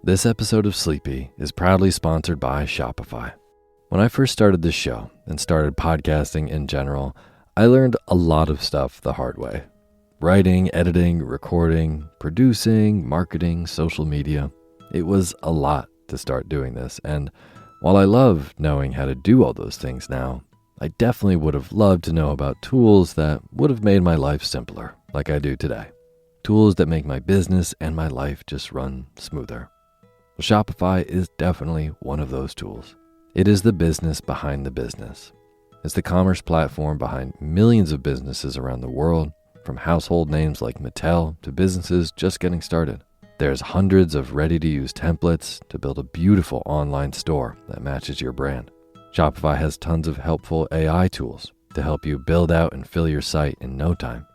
This episode of Sleepy is proudly sponsored by Shopify. When I first started this show and started podcasting in general, I learned a lot of stuff the hard way. Writing, editing, recording, producing, marketing, social media. It was a lot to start doing this, and while I love knowing how to do all those things now, I definitely would have loved to know about tools that would have made my life simpler, like I do today. Tools that make my business and my life just run smoother. Well, Shopify is definitely one of those tools. It is the business behind the business. It's the commerce platform behind millions of businesses around the world, from household names like Mattel to businesses just getting started. There's hundreds of ready-to-use templates to build a beautiful online store that matches your brand. Shopify has tons of helpful AI tools to help you build out and fill your site in no time.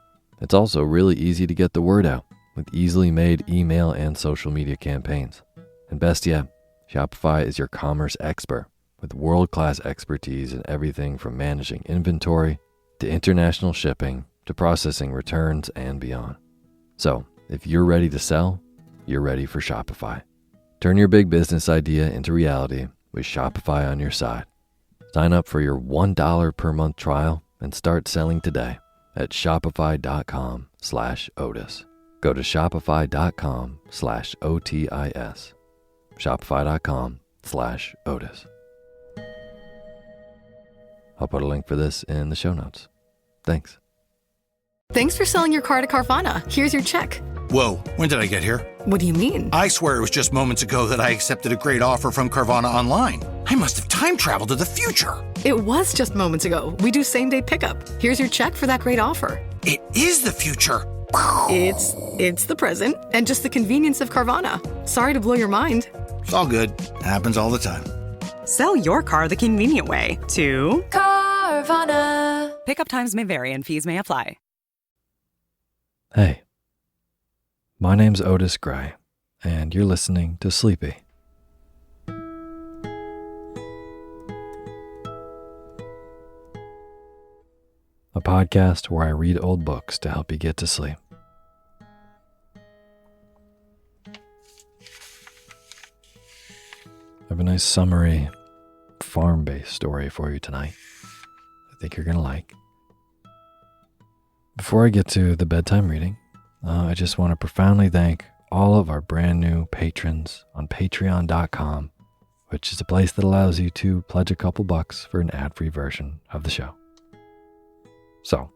It's also really easy to get the word out with easily made email and social media campaigns. And best yet, Shopify is your commerce expert with world-class expertise in everything from managing inventory to international shipping to processing returns and beyond. So if you're ready to sell, you're ready for Shopify. Turn your big business idea into reality with Shopify on your side. Sign up for your $1 per month trial and start selling today at shopify.com/Otis. Go to shopify.com/OTIS. Shopify.com/Otis. I'll put a link for this in the show notes. Thanks. Thanks for selling your car to Carvana. Here's your check. Whoa, when did I get here? What do you mean? I swear it was just moments ago that I accepted a great offer from Carvana online. I must have time traveled to the future. It was just moments ago. We do same-day pickup. Here's your check for that great offer. It is the future. It's the present and just the convenience of Carvana. Sorry to blow your mind. It's all good. Happens all the time. Sell your car the convenient way to Carvana. Pickup times may vary and fees may apply. Hey, my name's Otis Gray, and you're listening to Sleepy. A podcast where I read old books to help you get to sleep. I have a nice summary, farm-based story for you tonight. I think you're going to like. Before I get to the bedtime reading, I just want to profoundly thank all of our brand new patrons on patreon.com, which is a place that allows you to pledge a couple bucks for an ad-free version of the show. So,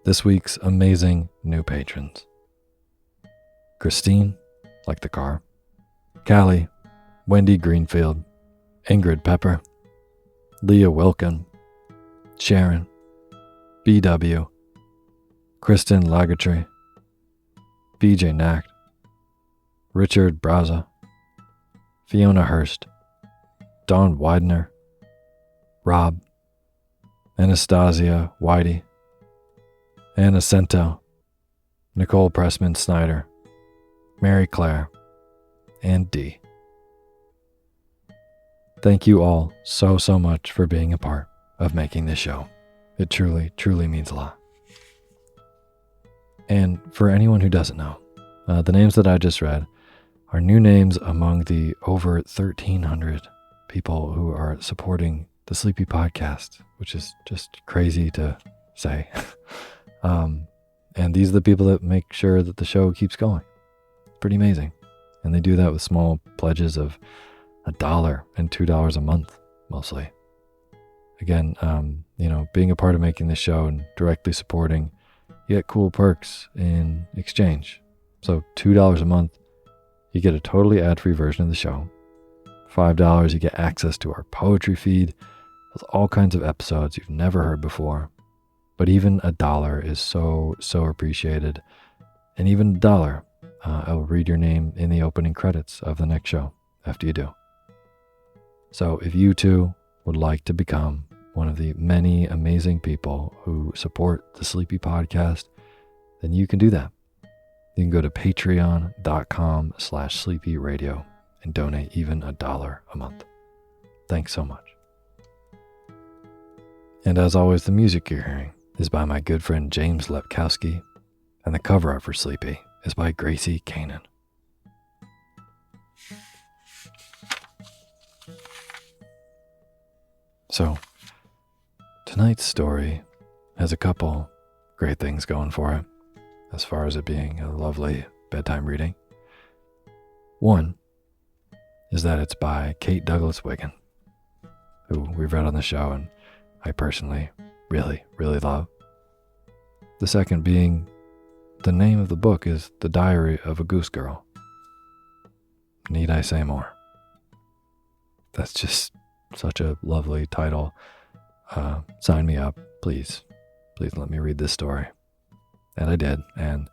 this week's amazing new patrons: Christine, like the car, Callie, Wendy Greenfield, Ingrid Pepper, Leah Wilkin, Sharon, BW, Kristen Lagertree, BJ Nacht, Richard Braza, Fiona Hurst, Dawn Widener, Rob, Anastasia Whitey, Anna Cento, Nicole Pressman Snyder, Mary Claire, and Dee. Thank you all so much for being a part of making this show. It truly, truly means a lot. And for anyone who doesn't know, the names that I just read are new names among the over 1,300 people who are supporting the Sleepy Podcast, which is just crazy to say. And these are the people that make sure that the show keeps going. It's pretty amazing. And they do that with small pledges of $1 and $2 a month, mostly. Again, being a part of making this show and directly supporting, you get cool perks in exchange. So $2 a month, you get a totally ad-free version of the show. $5, you get access to our poetry feed with all kinds of episodes you've never heard before. But even $1 is so appreciated. And even $1, I will read your name in the opening credits of the next show after you do. So if you too would like to become one of the many amazing people who support the Sleepy Podcast, then you can do that. You can go to patreon.com/sleepyradio and donate even $1 a month. Thanks so much. And as always, the music you're hearing is by my good friend James Lepkowski, and the cover art for Sleepy is by Gracie Kanan. So, tonight's story has a couple great things going for it, as far as it being a lovely bedtime reading. One is that it's by Kate Douglas Wiggin, who we've read on the show and I personally really, really love. The second being, the name of the book is The Diary of a Goose Girl. Need I say more? That's just such a lovely title. Sign me up, please. Please let me read this story. And I did. And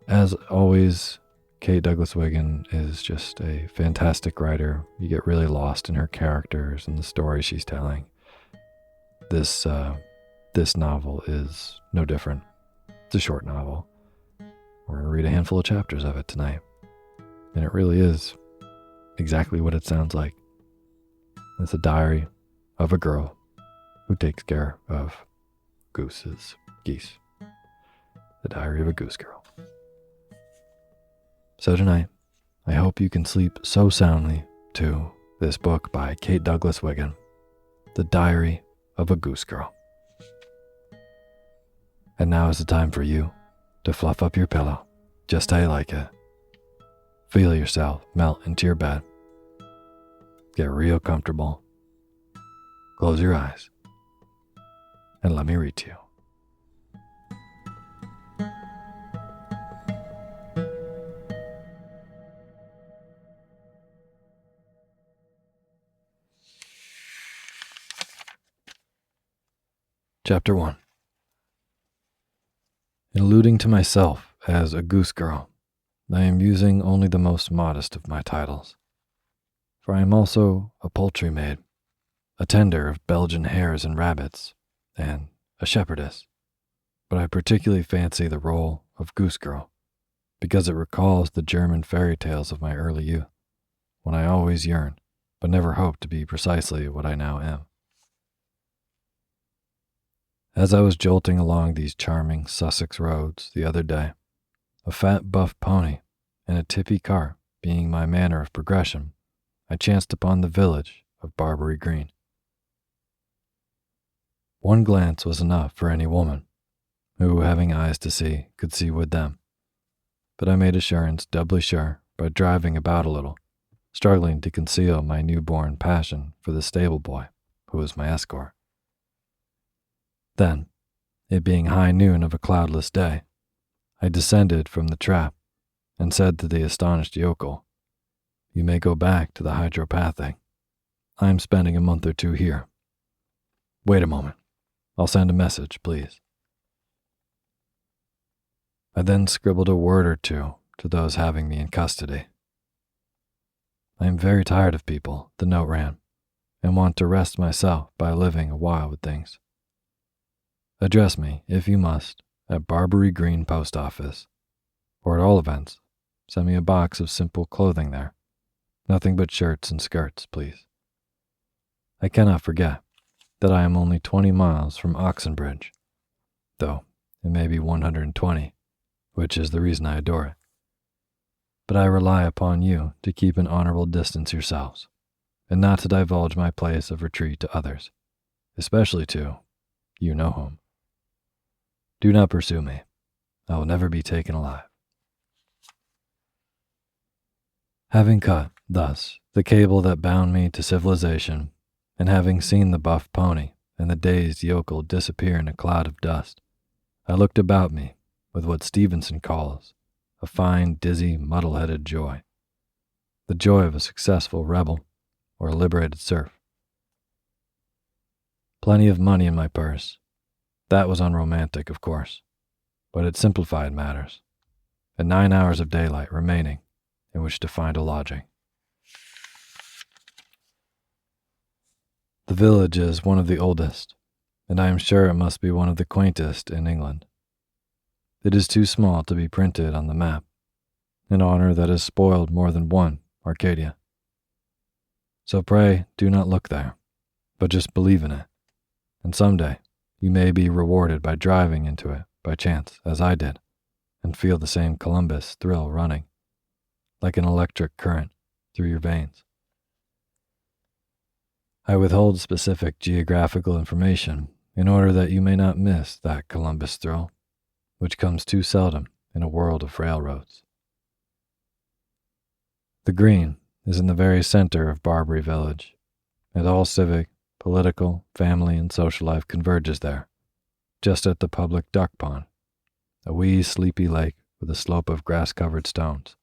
as always, Kate Douglas Wiggin is just a fantastic writer. You get really lost in her characters and the story she's telling. This novel is no different. It's a short novel. We're going to read a handful of chapters of it tonight. And it really is exactly what it sounds like. It's a diary of a girl who takes care of geese. The Diary of a Goose Girl. So tonight, I hope you can sleep so soundly to this book by Kate Douglas Wiggin, The Diary of a Goose Girl. And now is the time for you to fluff up your pillow just how you like it. Feel yourself melt into your bed. Get real comfortable. Close your eyes. And let me read to you. Chapter 1. In alluding to myself as a goose girl, I am using only the most modest of my titles. For I am also a poultry maid, a tender of Belgian hares and rabbits, and a shepherdess. But I particularly fancy the role of goose girl, because it recalls the German fairy tales of my early youth, when I always yearned, but never hoped to be precisely what I now am. As I was jolting along these charming Sussex roads the other day, a fat buff pony and a tippy cart being my manner of progression, I chanced upon the village of Barbary Green. One glance was enough for any woman, who, having eyes to see, could see with them. But I made assurance doubly sure by driving about a little, struggling to conceal my newborn passion for the stable boy who was my escort. Then, it being high noon of a cloudless day, I descended from the trap and said to the astonished yokel, "You may go back to the hydropathic. I am spending a month or two here. Wait a moment. I'll send a message, please." I then scribbled a word or two to those having me in custody. "I am very tired of people," the note ran, "and want to rest myself by living a while with things. Address me, if you must, at Barbary Green Post Office, or at all events, send me a box of simple clothing there. Nothing but shirts and skirts, please. I cannot forget that I am only 20 miles from Oxenbridge, though it may be 120, which is the reason I adore it. But I rely upon you to keep an honorable distance yourselves, and not to divulge my place of retreat to others, especially to you know whom. Do not pursue me. I will never be taken alive." Having cut, thus, the cable that bound me to civilization, and having seen the buff pony and the dazed yokel disappear in a cloud of dust, I looked about me with what Stevenson calls a fine, dizzy, muddle-headed joy, the joy of a successful rebel or a liberated serf. Plenty of money in my purse. That was unromantic, of course, but it simplified matters, and 9 hours of daylight remaining in which to find a lodging. The village is one of the oldest, and I am sure it must be one of the quaintest in England. It is too small to be printed on the map, an honor that has spoiled more than one Arcadia. So pray do not look there, but just believe in it, and someday you may be rewarded by driving into it by chance, as I did, and feel the same Columbus thrill running, like an electric current, through your veins. I withhold specific geographical information in order that you may not miss that Columbus thrill, which comes too seldom in a world of railroads. The Green is in the very center of Barbary Village, and all civic, political, family, and social life converges there, just at the public duck pond, a wee sleepy lake with a slope of grass-covered stones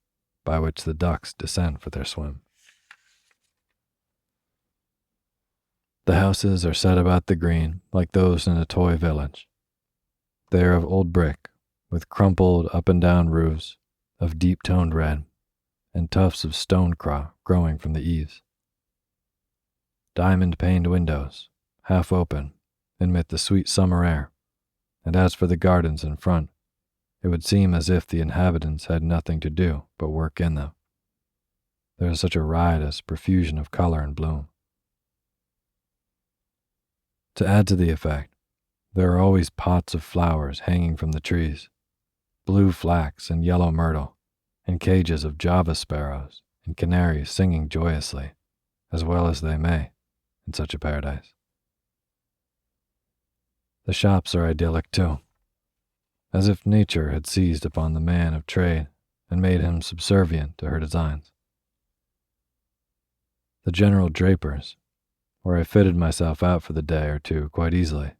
by which the ducks descend for their swim. The houses are set about the Green like those in a toy village. They are of old brick, with crumpled up-and-down roofs of deep-toned red, and tufts of stone-craw growing from the eaves. Diamond-paned windows, half open, admit the sweet summer air, and as for the gardens in front, it would seem as if the inhabitants had nothing to do but work in them. There is such a riotous profusion of color and bloom. To add to the effect, there are always pots of flowers hanging from the trees, blue flax and yellow myrtle, and cages of Java sparrows and canaries singing joyously, as well as they may, in such a paradise. The shops are idyllic too, as if nature had seized upon the man of trade and made him subservient to her designs. The general draper's, where I fitted myself out for the day or two quite easily,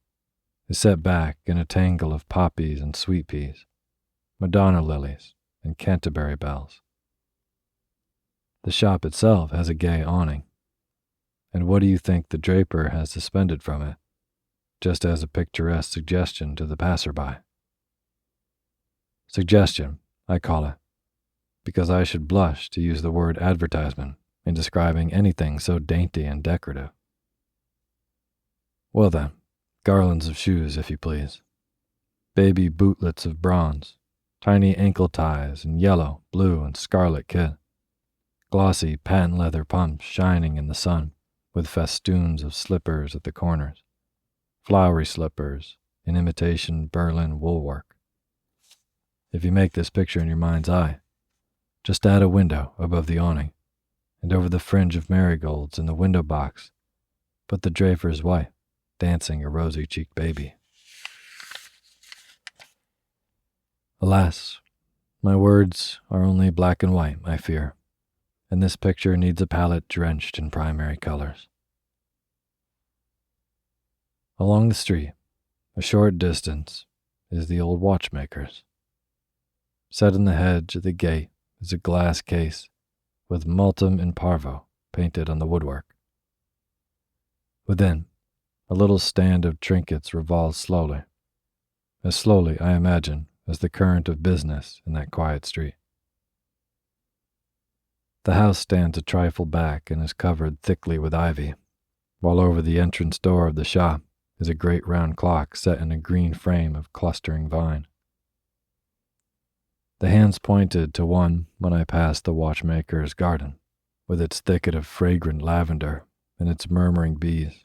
is set back in a tangle of poppies and sweet peas, Madonna lilies, and Canterbury bells. The shop itself has a gay awning, and what do you think the draper has suspended from it, just as a picturesque suggestion to the passerby? Suggestion, I call it, because I should blush to use the word advertisement in describing anything so dainty and decorative. Well then, garlands of shoes, if you please. Baby bootlets of bronze, tiny ankle ties in yellow, blue, and scarlet kid. Glossy patent leather pumps shining in the sun, with festoons of slippers at the corners. Flowery slippers in imitation Berlin woolwork. If you make this picture in your mind's eye, just add a window above the awning, and over the fringe of marigolds in the window box, put the draper's wife dancing a rosy-cheeked baby. Alas, my words are only black and white, I fear, and this picture needs a palette drenched in primary colors. Along the street, a short distance, is the old watchmaker's. Set in the hedge at the gate is a glass case with Multum in Parvo painted on the woodwork. Within, a little stand of trinkets revolves slowly, as slowly, I imagine, as the current of business in that quiet street. The house stands a trifle back and is covered thickly with ivy, while over the entrance door of the shop is a great round clock set in a green frame of clustering vine. The hands pointed to one when I passed the watchmaker's garden, with its thicket of fragrant lavender and its murmuring bees.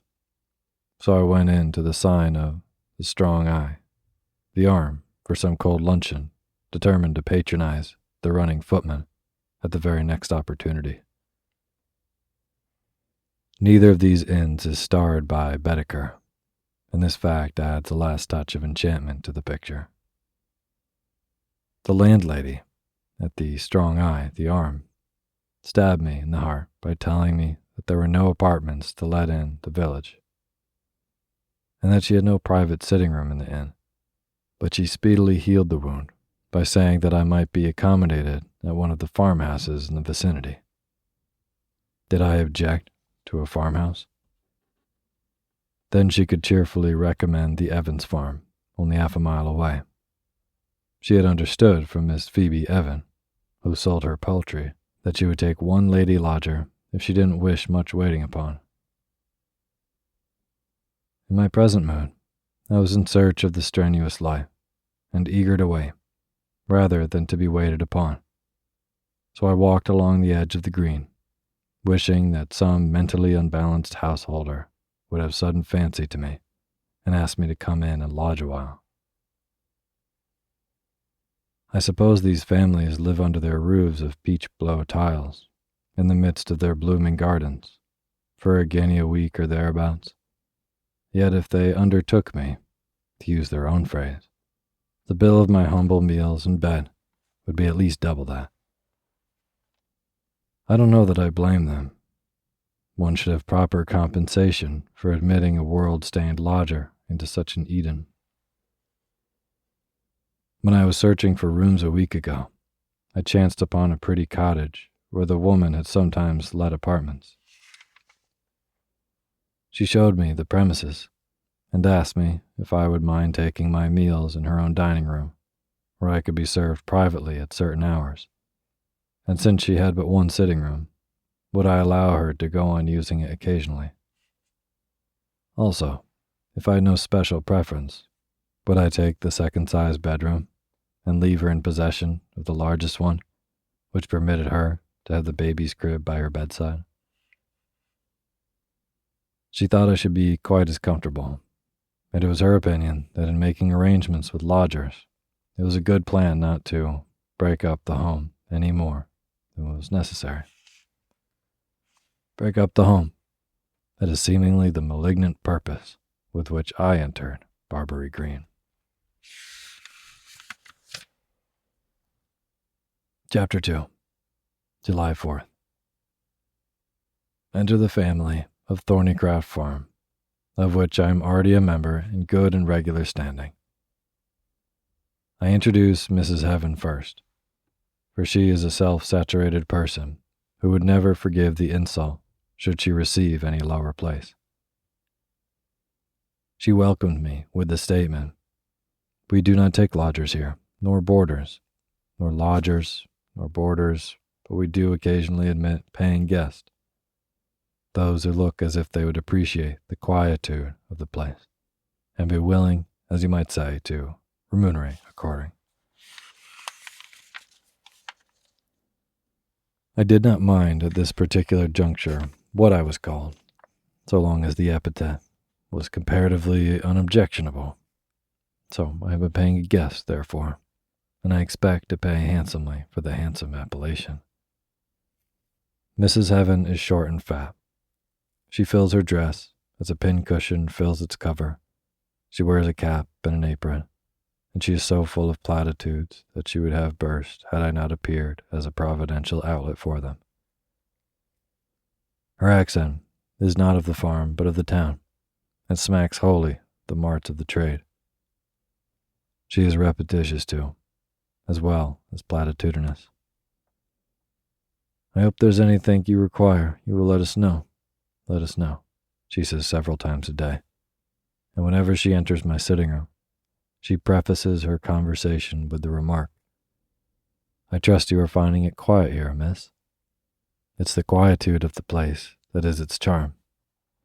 So I went in to the sign of the strong eye, the arm for some cold luncheon, determined to patronize the running footman at the very next opportunity. Neither of these inns is starred by Baedeker, and this fact adds a last touch of enchantment to the picture. The landlady, at the strong eye, the arm, stabbed me in the heart by telling me that there were no apartments to let in the village, and that she had no private sitting room in the inn, but she speedily healed the wound by saying that I might be accommodated at one of the farmhouses in the vicinity. Did I object to a farmhouse? Then she could cheerfully recommend the Evans farm, only half a mile away. She had understood from Miss Phoebe Evan, who sold her poultry, that she would take one lady lodger if she didn't wish much waiting upon. In my present mood, I was in search of the strenuous life, and eager to wait, rather than to be waited upon. So I walked along the edge of the green, wishing that some mentally unbalanced householder would have sudden fancy to me and ask me to come in and lodge a while. I suppose these families live under their roofs of peach blow tiles, in the midst of their blooming gardens, for a guinea a week or thereabouts. Yet if they undertook me, to use their own phrase, the bill of my humble meals and bed would be at least double that. I don't know that I blame them. One should have proper compensation for admitting a world-stained lodger into such an Eden. When I was searching for rooms a week ago, I chanced upon a pretty cottage where the woman had sometimes let apartments. She showed me the premises and asked me if I would mind taking my meals in her own dining room, where I could be served privately at certain hours. And since she had but one sitting room, would I allow her to go on using it occasionally? Also, if I had no special preference, would I take the second-size bedroom and leave her in possession of the largest one, which permitted her to have the baby's crib by her bedside? She thought I should be quite as comfortable, and it was her opinion that in making arrangements with lodgers, it was a good plan not to break up the home any more than was necessary. Break up the home. That is seemingly the malignant purpose with which I entered Barbary Green. Chapter 2, July 4th. Enter the family of Thornycraft Farm, of which I am already a member in good and regular standing. I introduce Mrs. Heaven first, for she is a self-saturated person who would never forgive the insult should she receive any lower place. She welcomed me with the statement, "We do not take lodgers here, nor boarders, nor lodgers, nor boarders, but we do occasionally admit paying guests, those who look as if they would appreciate the quietude of the place, and be willing, as you might say, to remunerate according." I did not mind at this particular juncture what I was called, so long as the epithet was comparatively unobjectionable. So I have been paying a guest, therefore, and I expect to pay handsomely for the handsome appellation. Mrs. Heaven is short and fat. She fills her dress as a pincushion fills its cover. She wears a cap and an apron, and she is so full of platitudes that she would have burst had I not appeared as a providential outlet for them. Her accent is not of the farm, but of the town, and smacks wholly the marts of the trade. She is repetitious, too, as well as platitudinous. "I hope there's anything you require, you will let us know. Let us know," she says several times a day, and whenever she enters my sitting room, she prefaces her conversation with the remark, "I trust you are finding it quiet here, miss." It's the quietude of the place that is its charm.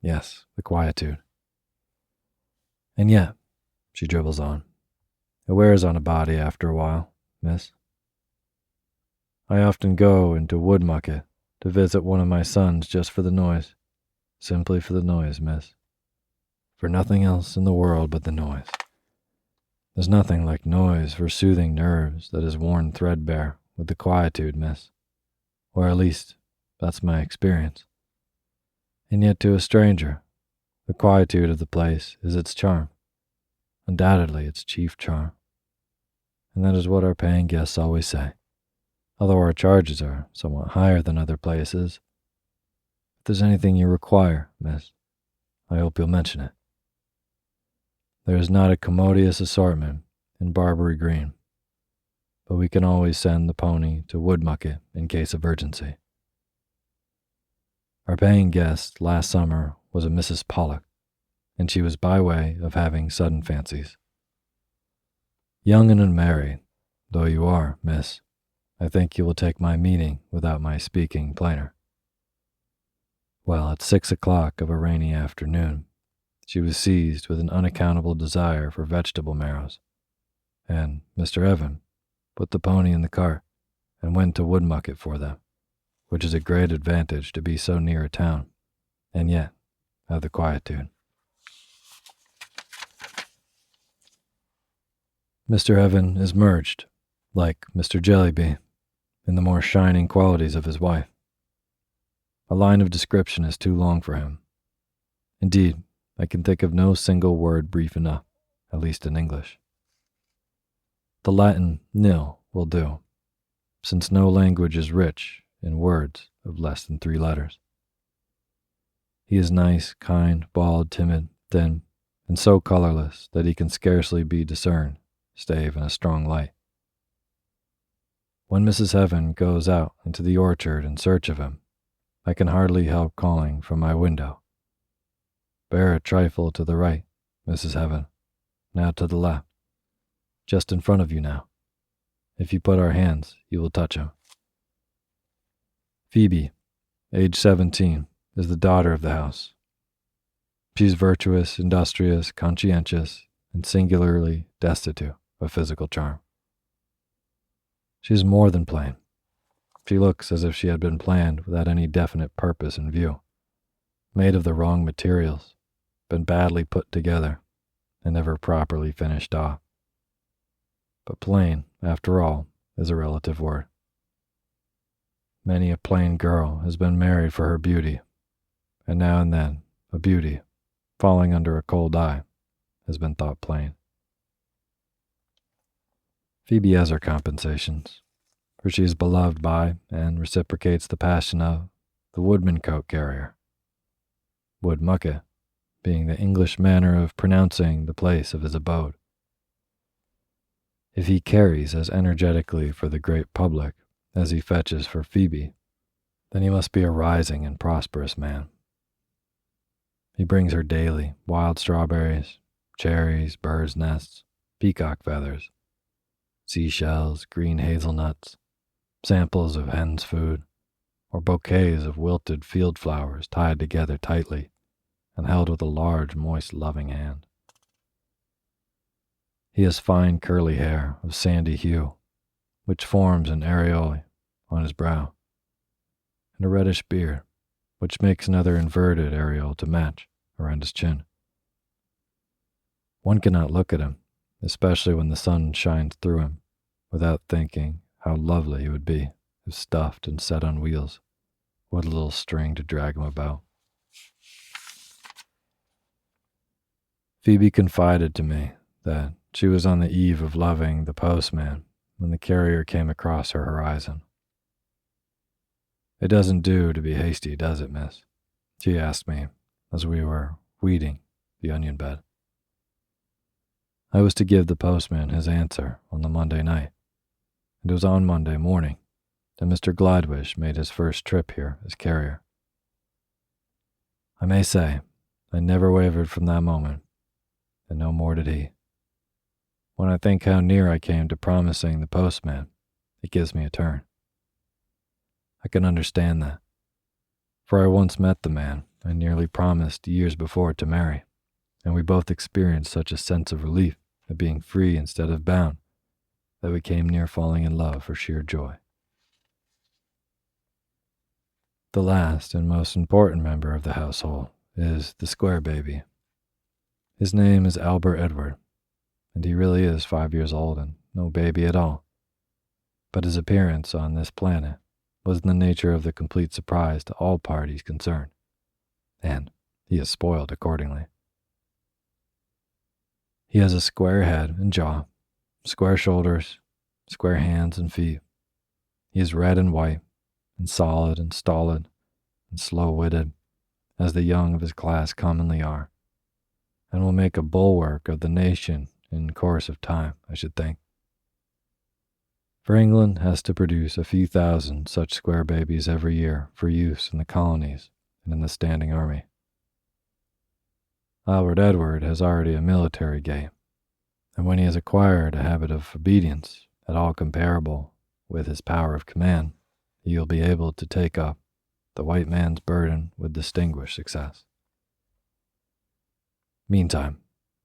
Yes, the quietude. "And yet," she dribbles on, "it wears on a body after a while, miss. I often go into Woodmucket to visit one of my sons just for the noise, simply for the noise, miss. For nothing else in the world but the noise. There's nothing like noise for soothing nerves that is worn threadbare with the quietude, miss. Or at least, that's my experience. And yet to a stranger, the quietude of the place is its charm, undoubtedly its chief charm. And that is what our paying guests always say, although our charges are somewhat higher than other places. If there's anything you require, miss, I hope you'll mention it. There is not a commodious assortment in Barbary Green, but we can always send the pony to Woodmucket in case of urgency. Our paying guest last summer was a Mrs. Pollock, and she was by way of having sudden fancies. Young and unmarried, though you are, miss, I think you will take my meaning without my speaking plainer. Well, at 6 o'clock of a rainy afternoon, she was seized with an unaccountable desire for vegetable marrows, and Mr. Evan put the pony in the cart and went to Woodmucket for them, which is a great advantage to be so near a town, and yet have the quietude. Mr. Evan is merged, like Mr. Jellyby, in the more shining qualities of his wife. A line of description is too long for him. Indeed, I can think of no single word brief enough, at least in English. The Latin nil will do, since no language is rich in words of less than 3 letters. He is nice, kind, bald, timid, thin, and so colorless that he can scarcely be discerned, save in a strong light. When Mrs. Heaven goes out into the orchard in search of him, I can hardly help calling from my window, "Bear a trifle to the right, Mrs. Heaven, now to the left, just in front of you now. If you put our hands, you will touch him." Phoebe, age 17, is the daughter of the house. She's virtuous, industrious, conscientious, and singularly destitute of physical charm. She's more than plain. She looks as if she had been planned without any definite purpose in view, made of the wrong materials, been badly put together, and never properly finished off. But plain, after all, is a relative word. Many a plain girl has been married for her beauty, and now and then a beauty, falling under a cold eye, has been thought plain. Phoebe has her compensations, for she is beloved by and reciprocates the passion of the woodman coat carrier, Woodmucket being the English manner of pronouncing the place of his abode. If he carries as energetically for the great public as he fetches for Phoebe, then he must be a rising and prosperous man. He brings her daily wild strawberries, cherries, birds' nests, peacock feathers, seashells, green hazelnuts, samples of hen's food, or bouquets of wilted field flowers tied together tightly and held with a large, moist, loving hand. He has fine curly hair of sandy hue, which forms an aureole on his brow, and a reddish beard, which makes another inverted aureole to match around his chin. One cannot look at him, especially when the sun shines through him, without thinking how lovely he would be if stuffed and set on wheels, with a little string to drag him about. Phoebe confided to me that she was on the eve of loving the postman when the carrier came across her horizon. "It doesn't do to be hasty, does it, miss?" she asked me as we were weeding the onion bed. I was to give the postman his answer on the Monday night, and it was on Monday morning that Mr. Gladwish made his first trip here as carrier. I may say I never wavered from that moment, and no more did he. When I think how near I came to promising the postman, it gives me a turn. I can understand that, for I once met the man I nearly promised years before to marry, and we both experienced such a sense of relief at being free instead of bound that we came near falling in love for sheer joy. The last and most important member of the household is the square baby. His name is Albert Edward, and he really is 5 years old and no baby at all. But his appearance on this planet was in the nature of the complete surprise to all parties concerned, and he is spoiled accordingly. He has a square head and jaw, square shoulders, square hands and feet. He is red and white, and solid and stolid, and slow-witted, as the young of his class commonly are, and will make a bulwark of the nation in course of time, I should think. For England has to produce a few thousand such square babies every year for use in the colonies and in the standing army. Albert Edward has already a military gait, and when he has acquired a habit of obedience at all comparable with his power of command, he will be able to take up the white man's burden with distinguished success. Meantime,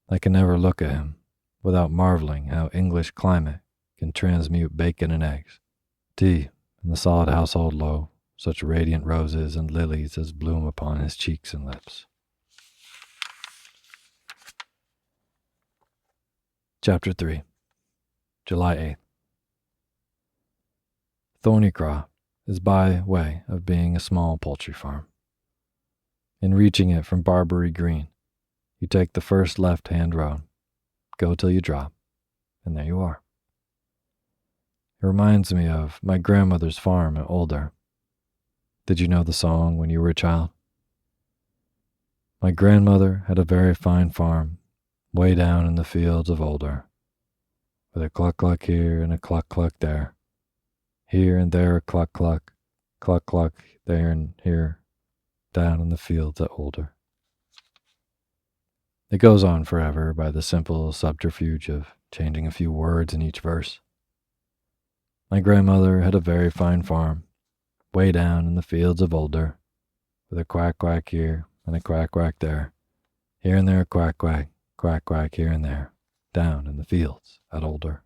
I can never look at him without marveling how English climate can transmute bacon and eggs, tea and the solid household loaf, such radiant roses and lilies as bloom upon his cheeks and lips. Chapter 3, July 8th. Thornycroft is by way of being a small poultry farm. In reaching it from Barbary Green, you take the first left-hand road, go till you drop, and there you are. It reminds me of my grandmother's farm at Older. Did you know the song when you were a child? My grandmother had a very fine farm way down in the fields of Older, with a cluck-cluck here and a cluck-cluck there. Here and there a cluck-cluck, cluck-cluck there and here, down in the fields at Older. It goes on forever by the simple subterfuge of changing a few words in each verse. My grandmother had a very fine farm, way down in the fields of Older, with a quack-quack here and a quack-quack there. Here and there a quack-quack, quack-quack here and there, down in the fields at Older.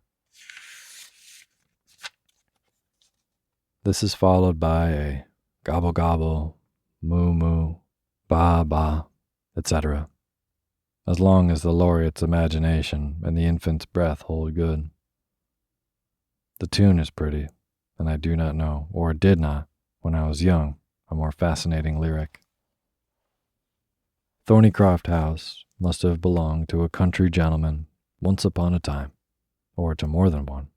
This is followed by a gobble-gobble, moo-moo, ba-ba, etc., as long as the laureate's imagination and the infant's breath hold good. The tune is pretty, and I do not know, or did not, when I was young, a more fascinating lyric. Thornycroft House must have belonged to a country gentleman once upon a time, or to more than one,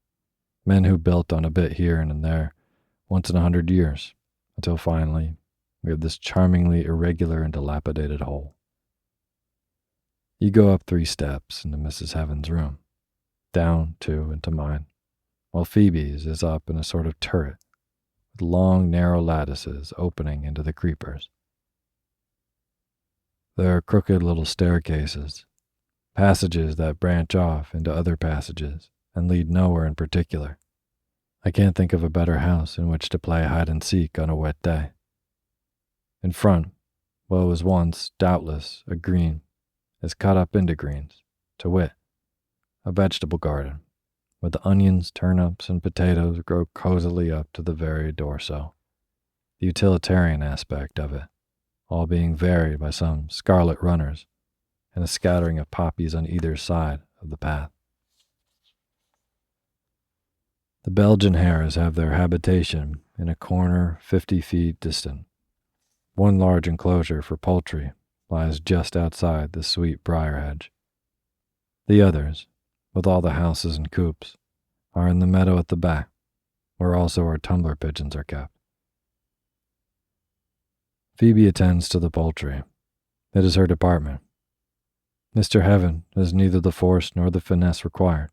men who built on a bit here and there once in 100 years, until finally we have this charmingly irregular and dilapidated hole. You go up 3 steps into Mrs. Heaven's room, down 2 into mine, while Phoebe's is up in a sort of turret, with long narrow lattices opening into the creepers. There are crooked little staircases, passages that branch off into other passages and lead nowhere in particular. I can't think of a better house in which to play hide-and-seek on a wet day. In front, what was once, doubtless, a green, is cut up into greens, to wit, a vegetable garden, where the onions, turnips, and potatoes grow cozily up to the very door-sill. The utilitarian aspect of it, all being varied by some scarlet runners and a scattering of poppies on either side of the path. The Belgian hares have their habitation in a corner 50 feet distant. One large enclosure for poultry lies just outside the sweet briar hedge. The others, with all the houses and coops, are in the meadow at the back, where also our tumbler pigeons are kept. Phoebe attends to the poultry. It is her department. Mr. Heaven has neither the force nor the finesse required,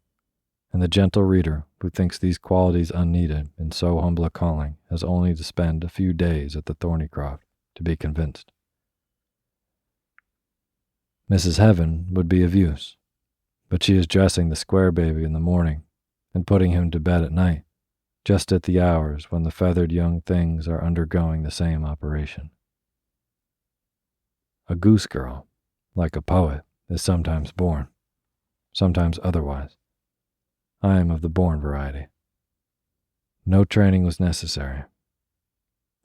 and the gentle reader who thinks these qualities unneeded in so humble a calling has only to spend a few days at the Thornycroft to be convinced. Mrs. Heaven would be of use, but she is dressing the square baby in the morning and putting him to bed at night, just at the hours when the feathered young things are undergoing the same operation. A goose girl, like a poet, is sometimes born, sometimes otherwise. I am of the born variety. No training was necessary.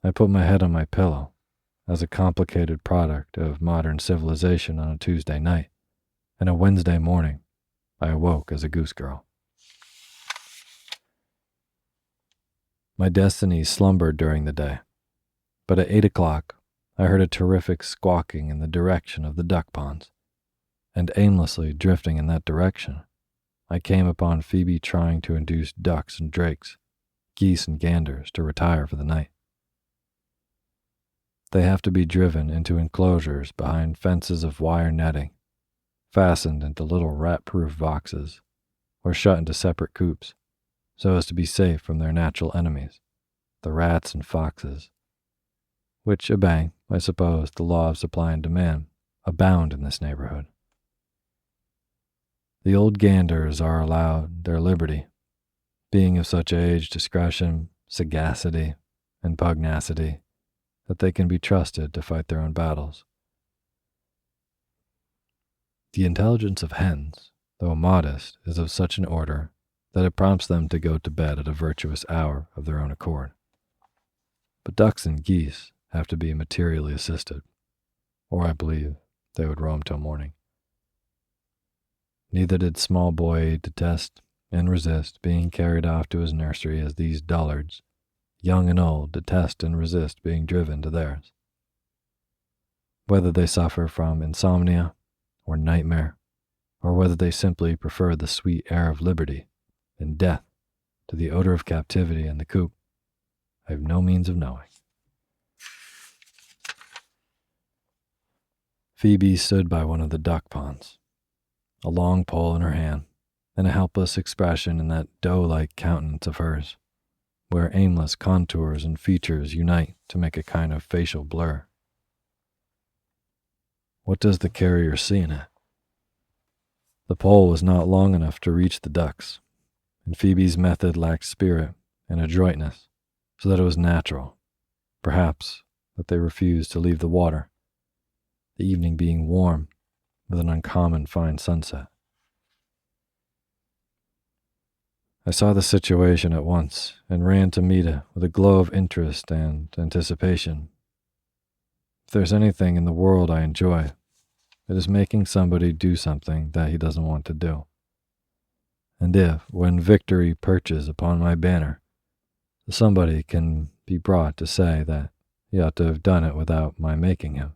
I put my head on my pillow, as a complicated product of modern civilization on a Tuesday night, and a Wednesday morning I awoke as a goose girl. My destiny slumbered during the day, but at 8 o'clock I heard a terrific squawking in the direction of the duck ponds, and aimlessly drifting in that direction, I came upon Phoebe trying to induce ducks and drakes, geese and ganders to retire for the night. They have to be driven into enclosures behind fences of wire netting, fastened into little rat-proof boxes, or shut into separate coops, so as to be safe from their natural enemies, the rats and foxes, which, obeying, I suppose, the law of supply and demand, abound in this neighborhood. The old ganders are allowed their liberty, being of such age, discretion, sagacity, and pugnacity, that they can be trusted to fight their own battles. The intelligence of hens, though modest, is of such an order that it prompts them to go to bed at a virtuous hour of their own accord. But ducks and geese have to be materially assisted, or I believe they would roam till morning. Neither did small boy detest and resist being carried off to his nursery as these dullards, young and old detest and resist being driven to theirs. Whether they suffer from insomnia or nightmare, or whether they simply prefer the sweet air of liberty and death to the odor of captivity and the coop, I have no means of knowing. Phoebe stood by one of the duck ponds, a long pole in her hand, and a helpless expression in that doe-like countenance of hers, where aimless contours and features unite to make a kind of facial blur. What does the carrier see in it? The pole was not long enough to reach the ducks, and Phoebe's method lacked spirit and adroitness, so that it was natural, perhaps, that they refused to leave the water, the evening being warm with an uncommon fine sunset. I saw the situation at once and ran to meet it with a glow of interest and anticipation. If there's anything in the world I enjoy, it is making somebody do something that he doesn't want to do. And if, when victory perches upon my banner, somebody can be brought to say that he ought to have done it without my making him,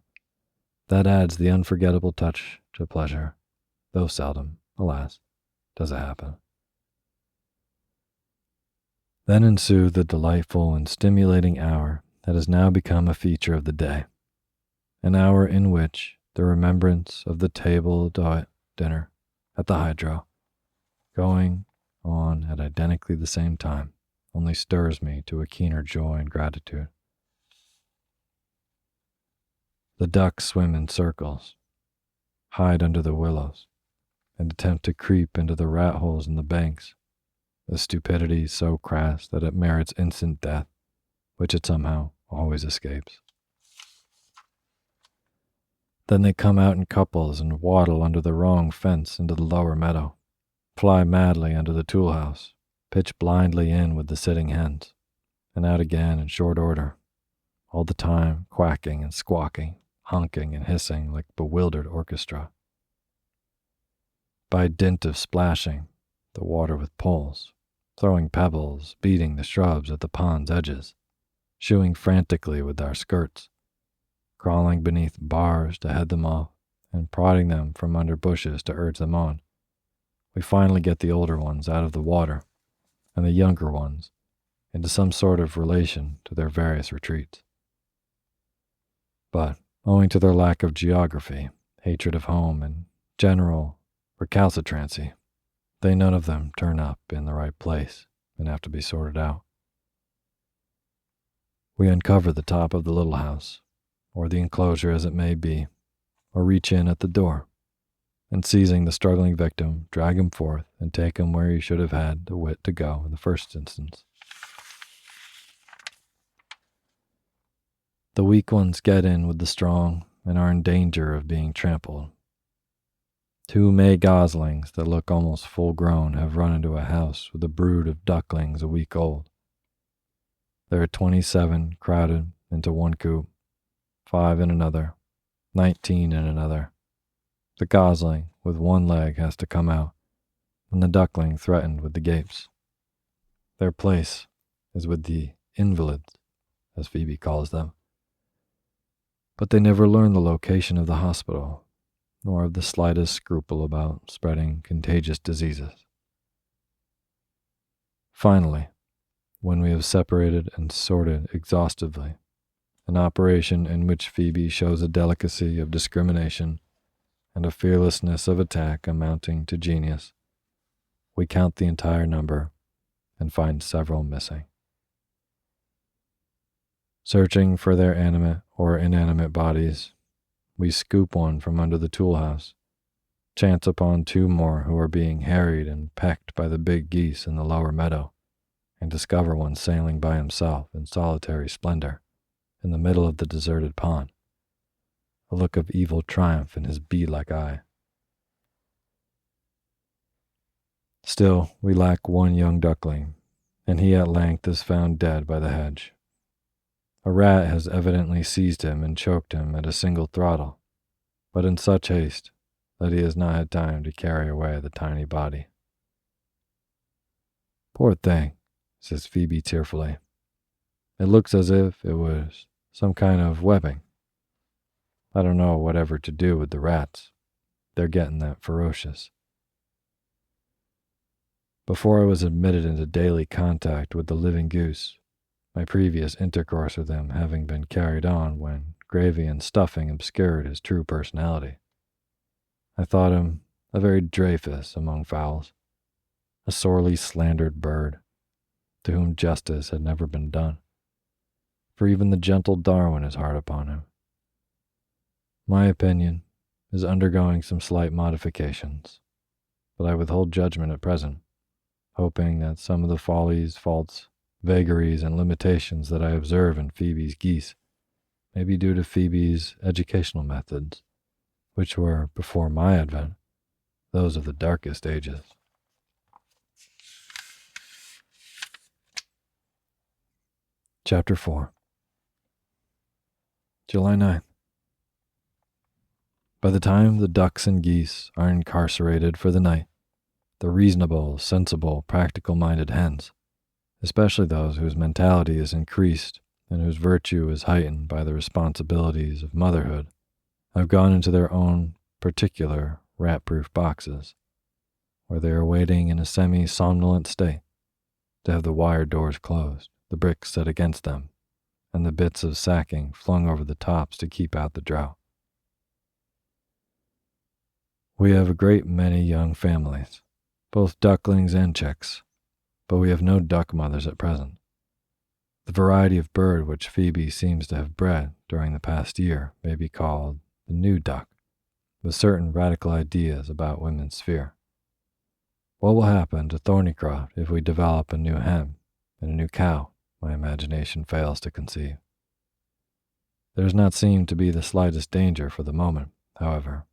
that adds the unforgettable touch to pleasure, though seldom, alas, does it happen. Then ensued the delightful and stimulating hour that has now become a feature of the day, an hour in which the remembrance of the table d'hote dinner at the Hydro, going on at identically the same time, only stirs me to a keener joy and gratitude. The ducks swim in circles, hide under the willows, and attempt to creep into the rat holes in the banks, a stupidity so crass that it merits instant death, which it somehow always escapes. Then they come out in couples and waddle under the wrong fence into the lower meadow, fly madly under the tool house, pitch blindly in with the sitting hens, and out again in short order, all the time quacking and squawking, honking and hissing like bewildered orchestra. By dint of splashing the water with poles, throwing pebbles, beating the shrubs at the pond's edges, shooing frantically with our skirts, crawling beneath bars to head them off, and prodding them from under bushes to urge them on, we finally get the older ones out of the water and the younger ones into some sort of relation to their various retreats. But, owing to their lack of geography, hatred of home, and general recalcitrancy, they none of them turn up in the right place and have to be sorted out. We uncover the top of the little house, or the enclosure as it may be, or reach in at the door, and seizing the struggling victim, drag him forth and take him where he should have had the wit to go in the first instance. The weak ones get in with the strong and are in danger of being trampled. 2 May goslings that look almost full grown have run into a house with a brood of ducklings a week old. There are 27 crowded into one coop, 5 in another, 19 in another. The gosling with one leg has to come out, and the duckling threatened with the gapes. Their place is with the invalids, as Phoebe calls them. But they never learn the location of the hospital, nor have the slightest scruple about spreading contagious diseases. Finally, when we have separated and sorted exhaustively, an operation in which Phoebe shows a delicacy of discrimination and a fearlessness of attack amounting to genius, we count the entire number and find several missing. Searching for their animate or inanimate bodies, we scoop one from under the tool house, chance upon 2 more who are being harried and pecked by the big geese in the lower meadow, and discover one sailing by himself in solitary splendor in the middle of the deserted pond, a look of evil triumph in his bead-like eye. Still, we lack 1 young duckling, and he at length is found dead by the hedge. A rat has evidently seized him and choked him at a single throttle, but in such haste that he has not had time to carry away the tiny body. "Poor thing," says Phoebe tearfully. It looks as if it was some kind of webbing. I don't know whatever to do with the rats. They're getting that ferocious. Before I was admitted into daily contact with the living goose, my previous intercourse with him having been carried on when gravy and stuffing obscured his true personality, I thought him a very Dreyfus among fowls, a sorely slandered bird, to whom justice had never been done, for even the gentle Darwin is hard upon him. My opinion is undergoing some slight modifications, but I withhold judgment at present, hoping that some of the follies, faults, vagaries, and limitations that I observe in Phoebe's geese may be due to Phoebe's educational methods, which were, before my advent, those of the darkest ages. Chapter 4. July 9th. By the time the ducks and geese are incarcerated for the night, the reasonable, sensible, practical-minded hens, especially those whose mentality is increased and whose virtue is heightened by the responsibilities of motherhood, have gone into their own particular rat-proof boxes, where they are waiting in a semi-somnolent state to have the wire doors closed, the bricks set against them, and the bits of sacking flung over the tops to keep out the draught. We have a great many young families, both ducklings and chicks, but we have no duck mothers at present. The variety of bird which Phoebe seems to have bred during the past year may be called the new duck, with certain radical ideas about women's sphere. What will happen to Thornycroft if we develop a new hen and a new cow, my imagination fails to conceive. There does not seem to be the slightest danger for the moment, however,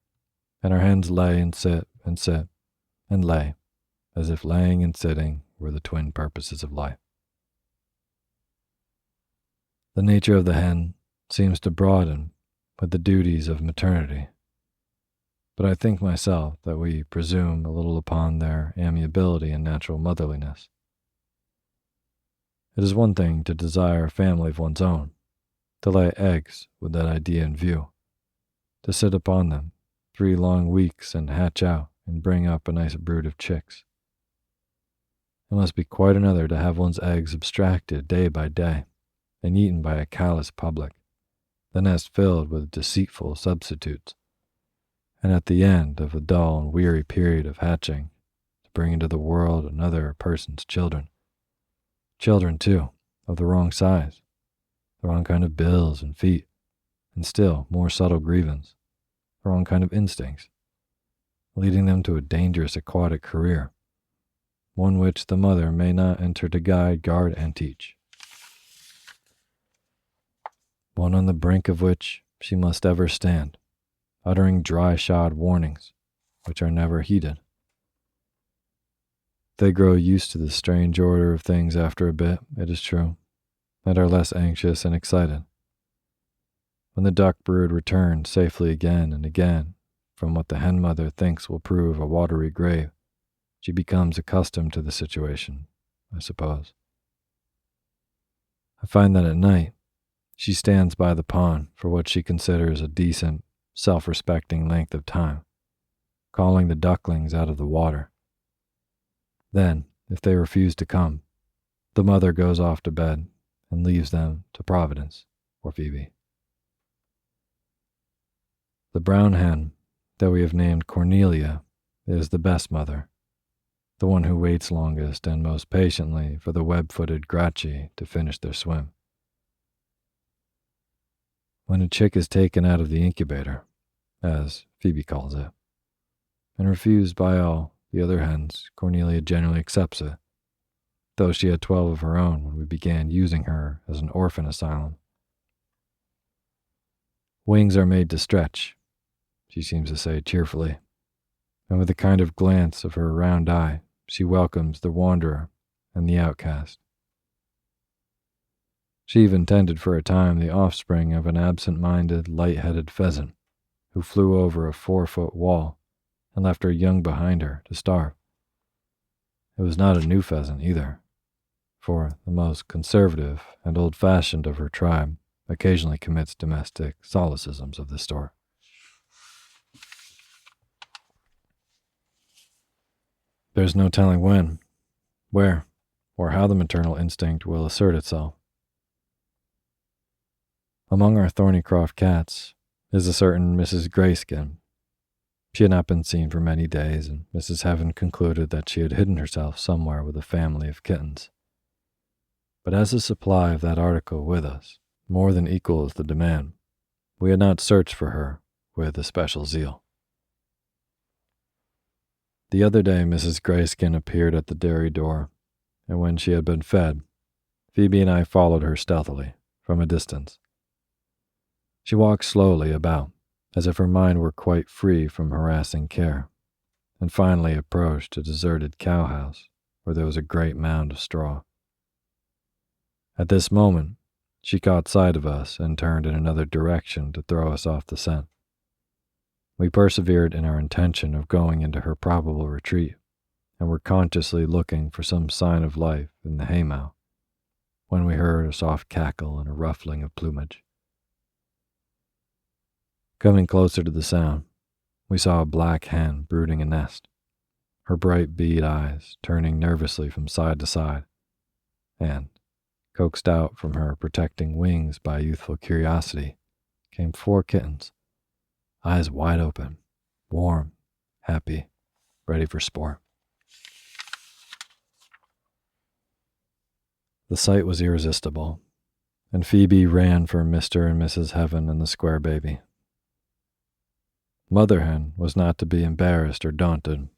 and our hens lay and sit and lay, as if laying and sitting were the twin purposes of life. The nature of the hen seems to broaden with the duties of maternity, but I think myself that we presume a little upon their amiability and natural motherliness. It is one thing to desire a family of one's own, to lay eggs with that idea in view, to sit upon them 3 long weeks and hatch out and bring up a nice brood of chicks. It must be quite another to have one's eggs abstracted day by day and eaten by a callous public, the nest filled with deceitful substitutes, and at the end of a dull and weary period of hatching, to bring into the world another person's children. Children, too, of the wrong size, the wrong kind of bills and feet, and still more subtle grievance, the wrong kind of instincts, leading them to a dangerous aquatic career, one which the mother may not enter to guide, guard, and teach, one on the brink of which she must ever stand, uttering dry-shod warnings, which are never heeded. They grow used to the strange order of things after a bit, it is true, and are less anxious and excited. When the duck brood returns safely again and again from what the hen mother thinks will prove a watery grave, she becomes accustomed to the situation, I suppose. I find that at night, she stands by the pond for what she considers a decent, self-respecting length of time, calling the ducklings out of the water. Then, if they refuse to come, the mother goes off to bed and leaves them to Providence or Phoebe. The brown hen that we have named Cornelia is the best mother, the one who waits longest and most patiently for the web-footed Gracchi to finish their swim. When a chick is taken out of the incubator, as Phoebe calls it, and refused by all the other hens, Cornelia generally accepts it, though she had 12 of her own when we began using her as an orphan asylum. Wings are made to stretch, she seems to say cheerfully, and with a kind of glance of her round eye, she welcomes the wanderer and the outcast. She even tended for a time the offspring of an absent-minded, light-headed pheasant who flew over a 4-foot wall and left her young behind her to starve. It was not a new pheasant either, for the most conservative and old-fashioned of her tribe occasionally commits domestic solecisms of this sort. There's no telling when, where, or how the maternal instinct will assert itself. Among our Thornycroft cats is a certain Mrs. Grayskin. She had not been seen for many days, and Mrs. Heaven concluded that she had hidden herself somewhere with a family of kittens. But as the supply of that article with us more than equals the demand, we had not searched for her with especial zeal. The other day Mrs. Grayskin appeared at the dairy door, and when she had been fed, Phoebe and I followed her stealthily from a distance. She walked slowly about, as if her mind were quite free from harassing care, and finally approached a deserted cowhouse where there was a great mound of straw. At this moment, she caught sight of us and turned in another direction to throw us off the scent. We persevered in our intention of going into her probable retreat, and were consciously looking for some sign of life in the haymow, when we heard a soft cackle and a ruffling of plumage. Coming closer to the sound, we saw a black hen brooding a nest, her bright bead eyes turning nervously from side to side, and, coaxed out from her protecting wings by youthful curiosity, came 4 kittens, eyes wide open, warm, happy, ready for sport. The sight was irresistible, and Phoebe ran for Mr. and Mrs. Heaven and the square baby. Mother Hen was not to be embarrassed or daunted,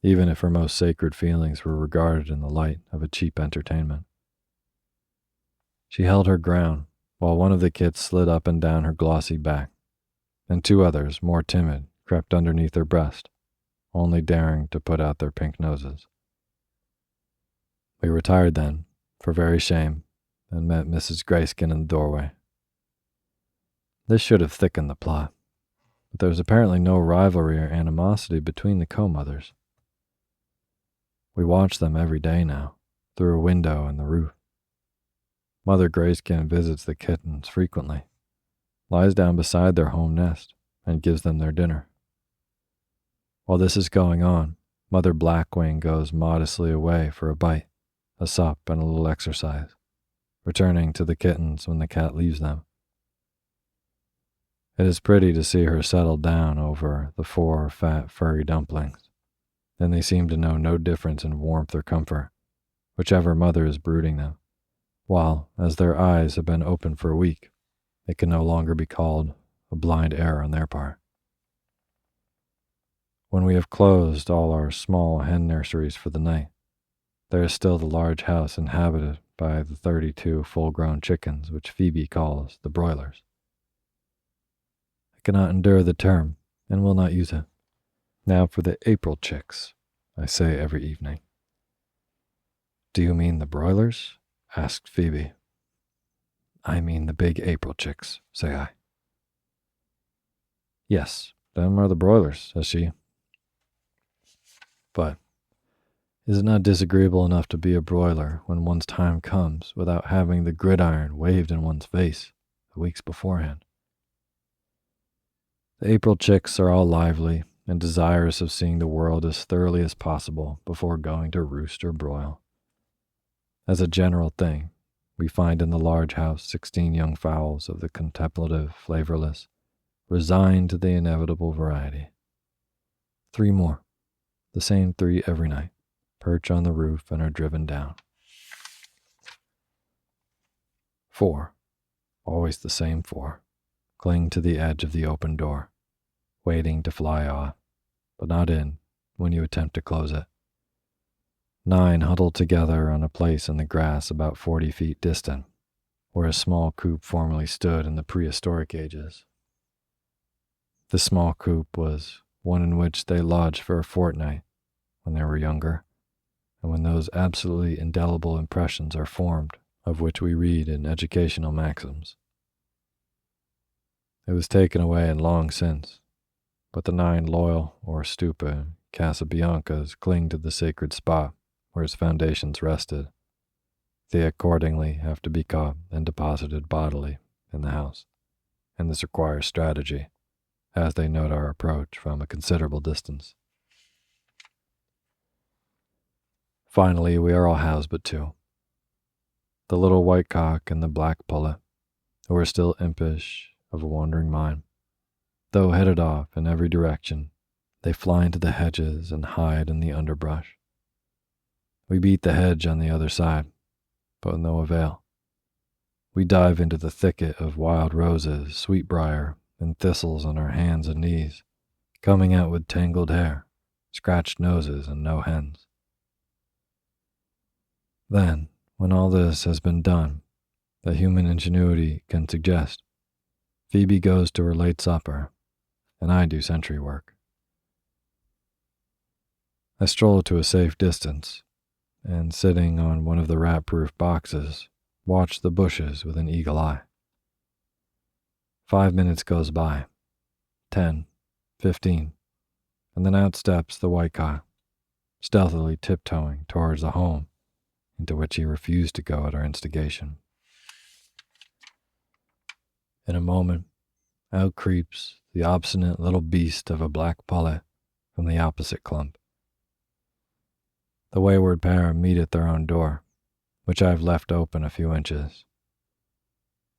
even if her most sacred feelings were regarded in the light of a cheap entertainment. She held her ground, while one of the kits slid up and down her glossy back, and 2 others, more timid, crept underneath her breast, only daring to put out their pink noses. We retired then, for very shame, and met Mrs. Grayskin in the doorway. This should have thickened the plot, but there was apparently no rivalry or animosity between the co-mothers. We watch them every day now, through a window in the roof. Mother Grayskin visits the kittens frequently, lies down beside their home nest, and gives them their dinner. While this is going on, Mother Blackwing goes modestly away for a bite, a sup, and a little exercise, returning to the kittens when the cat leaves them. It is pretty to see her settle down over the 4 fat, furry dumplings, and they seem to know no difference in warmth or comfort, whichever mother is brooding them, while, as their eyes have been open for a week, it can no longer be called a blind error on their part. When we have closed all our small hen nurseries for the night, there is still the large house inhabited by the 32 full-grown chickens which Phoebe calls the broilers. I cannot endure the term, and will not use it. Now for the April chicks, I say every evening. Do you mean the broilers? Asked Phoebe. I mean the big April chicks, say I. Yes, them are the broilers, says she. But is it not disagreeable enough to be a broiler when one's time comes without having the gridiron waved in one's face weeks beforehand? The April chicks are all lively and desirous of seeing the world as thoroughly as possible before going to roost or broil. As a general thing, we find in the large house 16 young fowls of the contemplative, flavorless, resigned to the inevitable variety. 3 more, the same 3 every night, perch on the roof and are driven down. 4, always the same 4, cling to the edge of the open door, waiting to fly off, but not in when you attempt to close it. 9 huddled together on a place in the grass about 40 feet distant, where a small coop formerly stood in the prehistoric ages. This small coop was one in which they lodged for a fortnight when they were younger, and when those absolutely indelible impressions are formed of which we read in educational maxims. It was taken away and long since, but the 9 loyal or stupid Casabiancas cling to the sacred spot where its foundations rested, They accordingly have to be caught and deposited bodily in the house, and this requires strategy, as they note our approach from a considerable distance. Finally, we are all housed but two. The little white cock and the black pullet, who are still impish of a wandering mind. Though headed off in every direction, they fly into the hedges and hide in the underbrush. We beat the hedge on the other side, but with no avail. We dive into the thicket of wild roses, sweetbriar, and thistles on our hands and knees, coming out with tangled hair, scratched noses, and no hens. Then, when all this has been done that human ingenuity can suggest, Phoebe goes to her late supper, and I do sentry work. I stroll to a safe distance, and sitting on one of the rat-proof boxes, watch the bushes with an eagle eye. 5 minutes goes by, 10, 15, and then out steps the white cock, stealthily tiptoeing towards the home into which he refused to go at our instigation. In a moment, out creeps the obstinate little beast of a black pullet from the opposite clump. The wayward pair meet at their own door, which I have left open a few inches.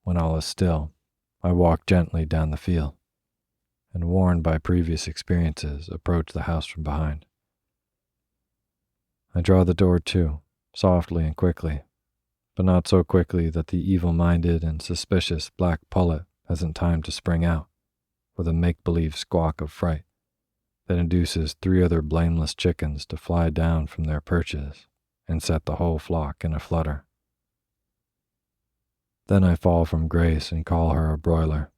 When all is still, I walk gently down the field, and warned by previous experiences, approach the house from behind. I draw the door to, softly and quickly, but not so quickly that the evil-minded and suspicious black pullet hasn't time to spring out, with a make-believe squawk of fright that induces 3 other blameless chickens to fly down from their perches and set the whole flock in a flutter. Then I fall from grace and call her a broiler,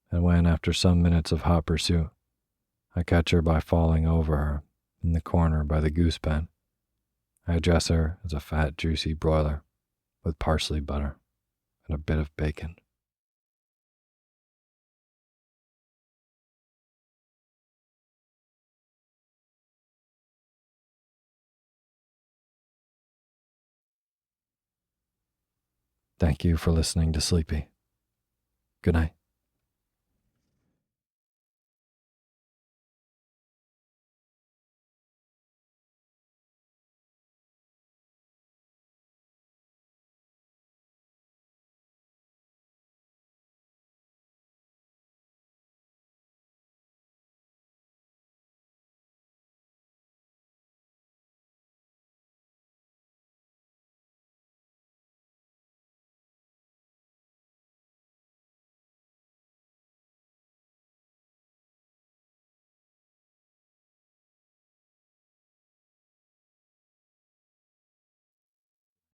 and when, after some minutes of hot pursuit, I catch her by falling over her in the corner by the goose pen, I address her as a fat, juicy broiler with parsley butter and a bit of bacon. Thank you for listening to Sleepy. Good night.